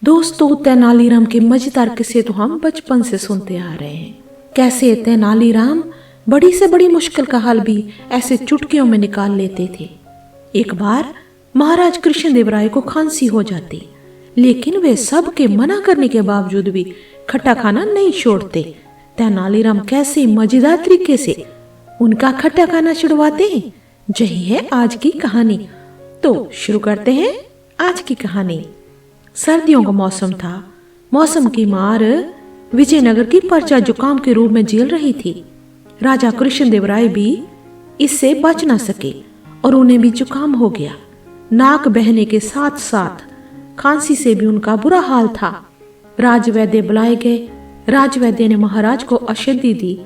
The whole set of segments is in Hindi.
दोस्तों, तेनालीराम के मजेदार किस्से तो हम बचपन से सुनते आ रहे हैं। कैसे तेनालीराम बड़ी से बड़ी मुश्किल का हल भी ऐसे चुटकियों में निकाल लेते थे। एक बार महाराज कृष्णदेवराय को खांसी हो जाती, लेकिन वे सबके मना करने के बावजूद भी खट्टा खाना नहीं छोड़ते। तेनालीराम कैसे मजेदार तरीके से उनका खट्टा खाना छुड़वाते हैं, यही है आज की कहानी। तो शुरू करते हैं आज की कहानी। सर्दियों का मौसम था। मौसम की मार विजयनगर की प्रजा जुकाम के रूप में झेल रही थी। राजा कृष्णदेवराय भी इससे बच न सके और उन्हें भी जुकाम हो गया। नाक बहने के साथ साथ खांसी से भी उनका बुरा हाल था। राजवैद्य बुलाए गए। राजवैद्य ने महाराज को औषधि दी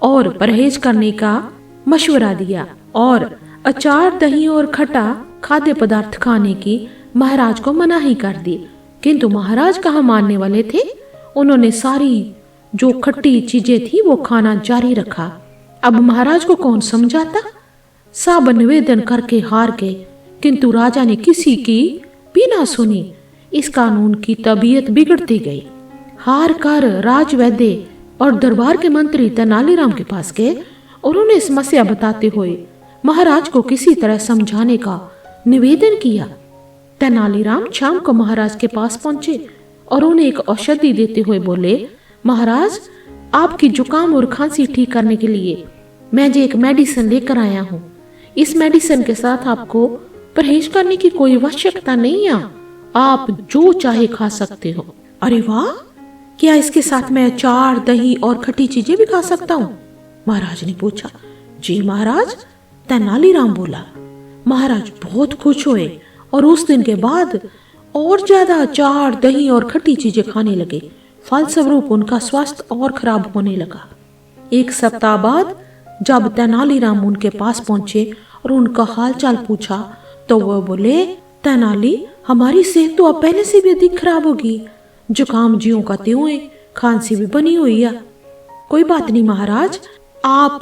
और परहेज करने का मशवरा दिया और अचार, दही और खट्टा खाद्य पदार्थ खाने की महाराज को मनाही कर दी। किंतु महाराज कहाँ मानने वाले थे। उन्होंने सारी जो खट्टी चीजें थी वो खाना जारी रखा। अब महाराज को कौन समझाता। सब निवेदन करके हार गए, किंतु राजा ने किसी की भी ना सुनी। इस कानून की तबीयत बिगड़ती गई। हार कर राजवैद्य और दरबार के मंत्री तेनालीराम के पास गए और उन्हें समस्या बताते हुए महाराज को किसी तरह समझाने का निवेदन किया। तेनालीराम शाम को महाराज के पास पहुंचे और उन्हें एक औषधि देते हुए बोले, महाराज, आपकी जुकाम और खांसी ठीक करने के लिए मैं जो एक मेडिसिन लेकर आया हूँ। इस मेडिसिन के साथ आपको परहेज करने की कोई आवश्यकता नहीं है। आप जो चाहे खा सकते हो। अरे वाह, क्या इसके साथ मैं अचार, दही और खट्टी चीजें भी खा सकता हूँ? महाराज ने पूछा। जी महाराज, तेनालीराम बोला। महाराज बहुत खुश हुए और उस दिन के बाद और ज्यादा अचार, दही और खट्टी चीजें खाने लगे। फलस्वरूप उनका स्वास्थ्य और खराब होने लगा। एक सप्ताह बाद जब तेनालीराम उनके पास पहुंचे और उनका हालचाल पूछा तो वह बोले, तेनाली, हमारी सेहत तो अब पहले से भी अधिक खराब होगी। जुकाम ज्यों का त्यों है, खांसी भी बनी हुई है। कोई बात नहीं महाराज, आप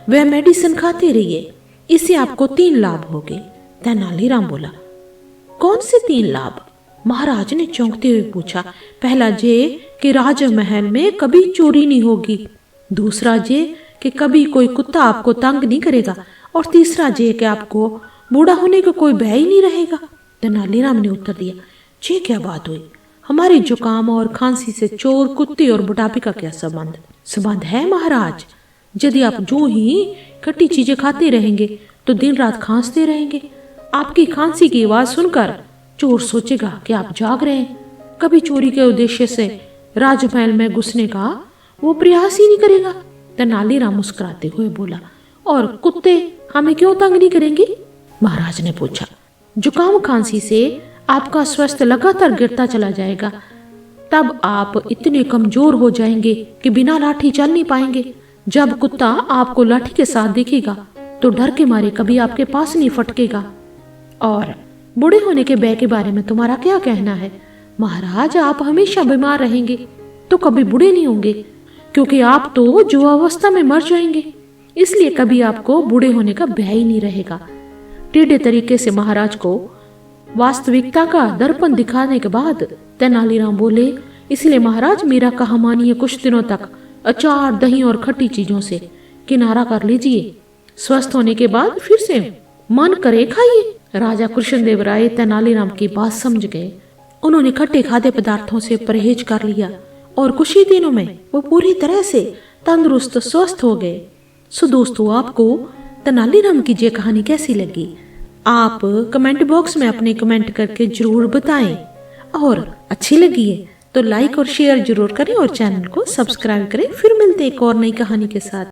वह मेडिसिन खाते रहिए, इससे आपको 3 लाभ होंगे। तेनालीराम बोला। कौन से 3 लाभ? महाराज ने चौंकते हुए पूछा। पहला जे कि राजमहल में कभी चोरी नहीं होगी, दूसरा जे कि कभी कोई कुत्ता आपको तंग नहीं करेगा, और तीसरा जे कि आपको बूढ़ा होने का कोई भय ही नहीं रहेगा। तेनालीराम ने उत्तर दिया, ये क्या बात हुई? हमारी जुकाम और खांसी से चोर, कुत्ते और बुढ़ापे का क्या संबंध? संबंध है महाराज। यदि आप जो ही खट्टी चीजें खाते रहेंगे तो दिन रात खांसते रहेंगे। आपकी खांसी की आवाज सुनकर चोर सोचेगा कि आप जाग रहे हैं। कभी चोरी के उद्देश्य से राजमहल में घुसने का वो प्रयास ही नहीं करेगा। तेनालीराम मुस्कुराते हुए बोला। और कुत्ते हमें क्यों तंग नहीं करेंगे? महाराज ने पूछा। जुकाम खांसी से आपका स्वास्थ्य लगातार गिरता चला जाएगा। तब आप इतने कमजोर हो जाएंगे कि बिना लाठी चल नहीं पाएंगे। जब कुत्ता आपको लाठी के साथ देखेगा तो डर के मारे कभी आपके पास नहीं फटकेगा। और बूढ़े होने के भय के बारे में तुम्हारा क्या कहना है? महाराज, आप हमेशा बीमार रहेंगे तो कभी बूढ़े नहीं होंगे, क्योंकि आप तो युवावस्था में मर जाएंगे, इसलिए कभी आपको बूढ़े होने का भय ही नहीं रहेगा। टेढ़े तरीके से महाराज को वास्तविकता का दर्पण दिखाने के बाद तेनालीराम बोले, इसलिए महाराज, मेरा कहा मानिए, कुछ दिनों तक अचार, दही और खट्टी चीजों से किनारा कर लीजिए। स्वस्थ होने के बाद फिर से मन करे खाइए। राजा कृष्णदेवराय तेनालीराम की बात समझ गए। उन्होंने खट्टे खाद्य पदार्थों से परहेज कर लिया और कुछ ही दिनों में वो पूरी तरह से तंदुरुस्त, स्वस्थ हो गए। सो दोस्तों, आपको तेनालीराम की ये कहानी कैसी लगी? आप कमेंट बॉक्स में अपने कमेंट करके जरूर बताएं, और अच्छी लगी है तो लाइक और शेयर जरूर करें और चैनल को सब्सक्राइब करें। फिर मिलते हैं एक और नई कहानी के साथ।